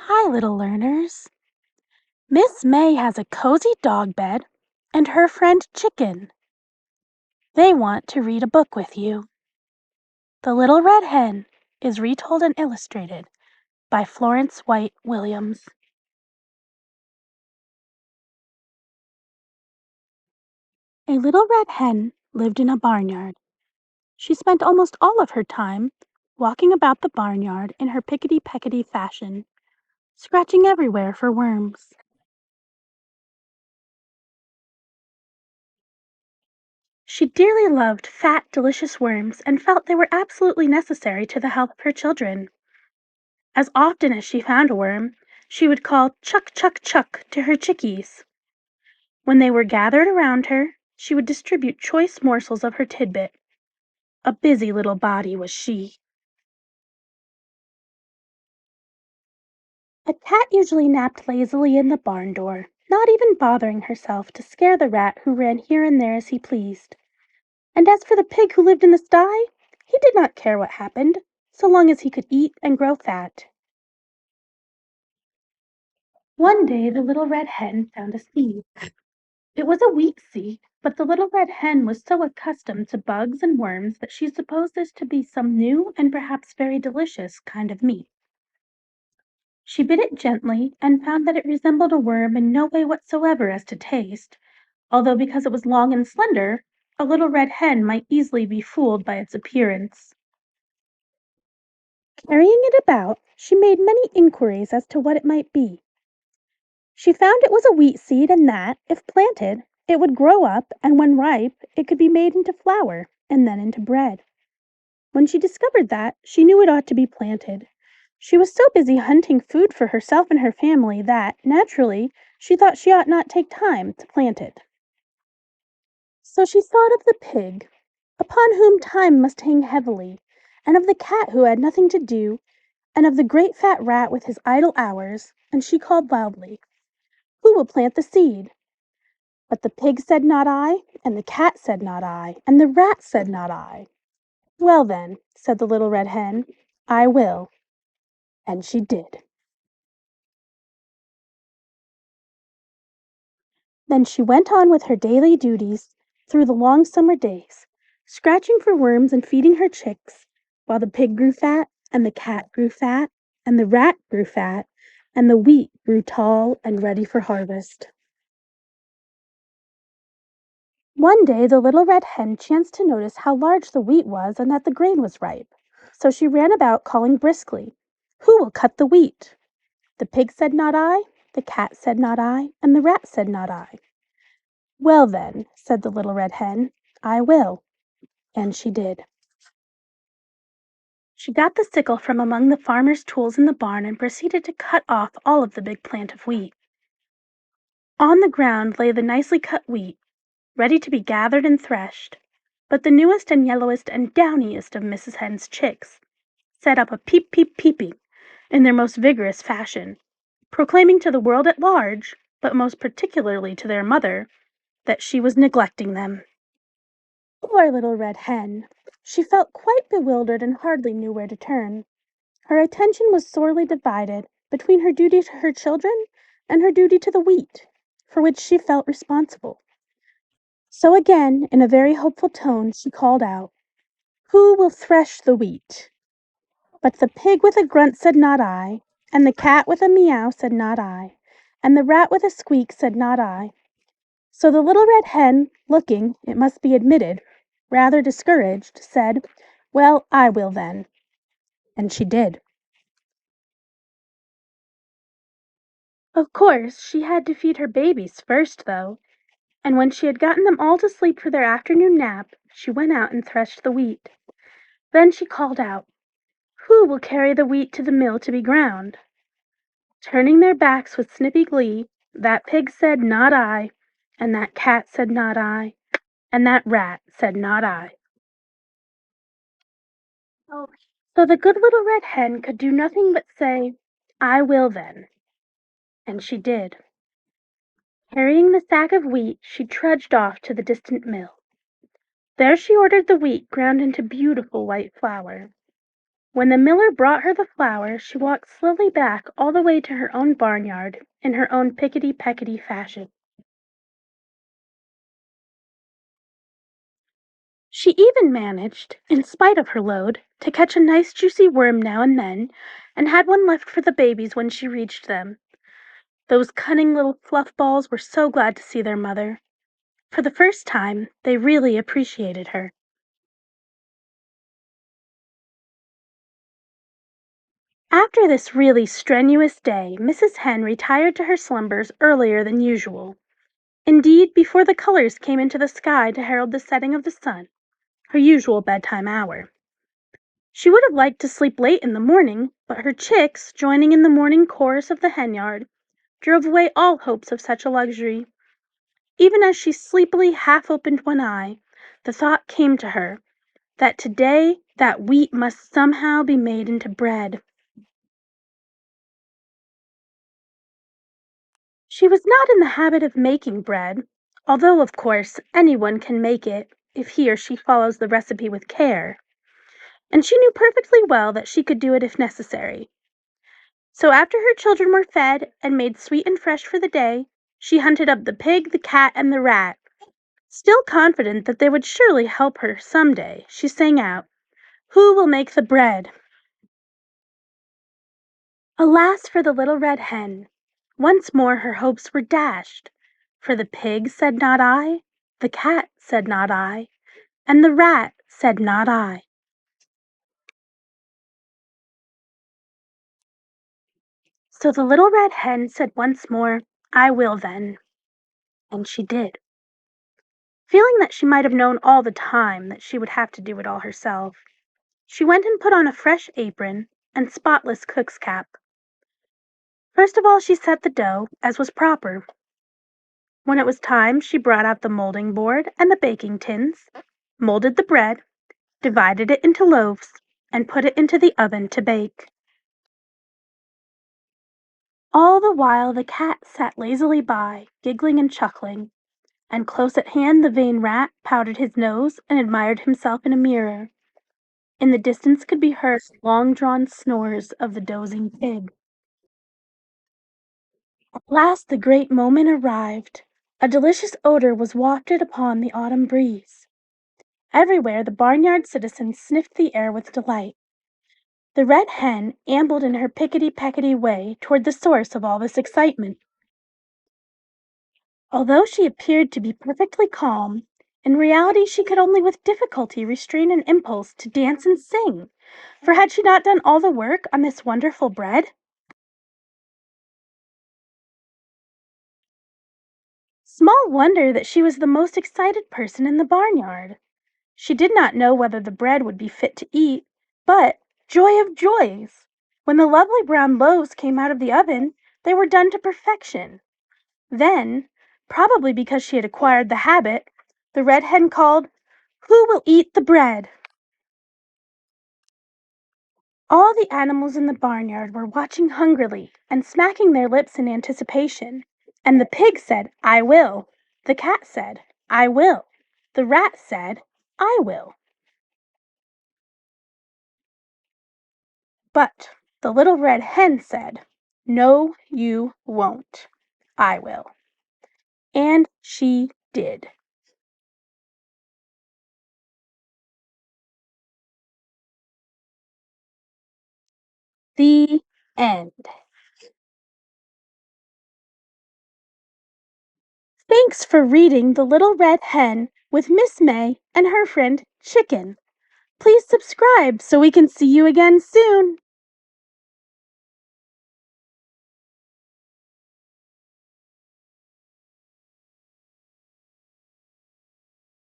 Hi, little learners. Miss May has a cozy dog bed and her friend Chicken. They want to read a book with you. The Little Red Hen is retold and illustrated by Florence White Williams. A little red hen lived in a barnyard. She spent almost all of her time walking about the barnyard in her pickety-peckety fashion, scratching everywhere for worms. She dearly loved fat, delicious worms and felt they were absolutely necessary to the health of her children. As often as she found a worm, she would call "Chuck, chuck, chuck" to her chickies. When they were gathered around her, she would distribute choice morsels of her tidbit. A busy little body was she. A cat usually napped lazily in the barn door, not even bothering herself to scare the rat who ran here and there as he pleased. And as for the pig who lived in the sty, he did not care what happened, so long as he could eat and grow fat. One day the little red hen found a seed. It was a wheat seed, but the little red hen was so accustomed to bugs and worms that she supposed this to be some new and perhaps very delicious kind of meat. She bit it gently and found that it resembled a worm in no way whatsoever as to taste, although because it was long and slender, a little red hen might easily be fooled by its appearance. Carrying it about, she made many inquiries as to what it might be. She found it was a wheat seed and that, if planted, it would grow up and when ripe it could be made into flour and then into bread. When she discovered that, she knew it ought to be planted. She was so busy hunting food for herself and her family that, naturally, she thought she ought not take time to plant it. So she thought of the pig, upon whom time must hang heavily, and of the cat who had nothing to do, and of the great fat rat with his idle hours, and she called loudly, "Who will plant the seed?" But the pig said not I, and the cat said not I, and the rat said not I. "Well then," said the little red hen, "I will." And she did. Then she went on with her daily duties through the long summer days, scratching for worms and feeding her chicks, while the pig grew fat, and the cat grew fat, and the rat grew fat, and the wheat grew tall and ready for harvest. One day the little red hen chanced to notice how large the wheat was and that the grain was ripe. So she ran about calling briskly, "Who will cut the wheat?" The pig said not I, the cat said not I, and the rat said not I. "Well then," said the little red hen, "I will." And she did. She got the sickle from among the farmer's tools in the barn and proceeded to cut off all of the big plant of wheat. On the ground lay the nicely cut wheat, ready to be gathered and threshed, but the newest and yellowest and downiest of Mrs. Hen's chicks set up a peep peep peeping in their most vigorous fashion, proclaiming to the world at large, but most particularly to their mother, that she was neglecting them. Poor little red hen! She felt quite bewildered and hardly knew where to turn. Her attention was sorely divided between her duty to her children and her duty to the wheat, for which she felt responsible. So again, in a very hopeful tone, she called out, "Who will thresh the wheat?" But the pig with a grunt said not I, and the cat with a meow said not I, and the rat with a squeak said not I. So the little red hen, looking, it must be admitted, rather discouraged, said, "Well, I will then." And she did. Of course, she had to feed her babies first, though, and when she had gotten them all to sleep for their afternoon nap, she went out and threshed the wheat. Then she called out, "Who will carry the wheat to the mill to be ground?" Turning their backs with snippy glee, that pig said, "Not I," and that cat said, "Not I," and that rat said, "Not I." So the good little red hen could do nothing but say, "I will then." And she did. Carrying the sack of wheat, she trudged off to the distant mill. There she ordered the wheat ground into beautiful white flour. When the miller brought her the flour, she walked slowly back all the way to her own barnyard in her own pickety-peckety fashion. She even managed, in spite of her load, to catch a nice juicy worm now and then, and had one left for the babies when she reached them. Those cunning little fluff balls were so glad to see their mother. For the first time, they really appreciated her. After this really strenuous day, Mrs. Hen retired to her slumbers earlier than usual. Indeed, before the colors came into the sky to herald the setting of the sun, her usual bedtime hour. She would have liked to sleep late in the morning, but her chicks, joining in the morning chorus of the henyard, drove away all hopes of such a luxury. Even as she sleepily half opened one eye, the thought came to her that today that wheat must somehow be made into bread. She was not in the habit of making bread, although of course anyone can make it if he or she follows the recipe with care, and she knew perfectly well that she could do it if necessary. So after her children were fed and made sweet and fresh for the day, she hunted up the pig, the cat, and the rat. Still confident that they would surely help her some day, she sang out, "Who will make the bread?" Alas for the little red hen! Once more her hopes were dashed, for the pig said not I, the cat said not I, and the rat said not I. So the little red hen said once more, "I will then." And she did. Feeling that she might have known all the time that she would have to do it all herself, she went and put on a fresh apron and spotless cook's cap. First of all she set the dough, as was proper. When it was time, she brought out the molding board and the baking tins, molded the bread, divided it into loaves, and put it into the oven to bake. All the while the cat sat lazily by, giggling and chuckling, and close at hand the vain rat powdered his nose and admired himself in a mirror. In the distance could be heard long-drawn snores of the dozing pig. At last the great moment arrived. A delicious odor was wafted upon the autumn breeze. Everywhere the barnyard citizens sniffed the air with delight. The red hen ambled in her pickety-peckety way toward the source of all this excitement. Although she appeared to be perfectly calm, in reality she could only with difficulty restrain an impulse to dance and sing, for had she not done all the work on this wonderful bread? Small wonder that she was the most excited person in the barnyard. She did not know whether the bread would be fit to eat, but, joy of joys! When the lovely brown loaves came out of the oven, they were done to perfection. Then, probably because she had acquired the habit, the red hen called, "Who will eat the bread?" All the animals in the barnyard were watching hungrily and smacking their lips in anticipation, and the pig said, "I will." The cat said, "I will." The rat said, "I will." But the little red hen said, "No, you won't. I will." And she did. The end. Thanks for reading The Little Red Hen with Miss May and her friend Chicken. Please subscribe so we can see you again soon.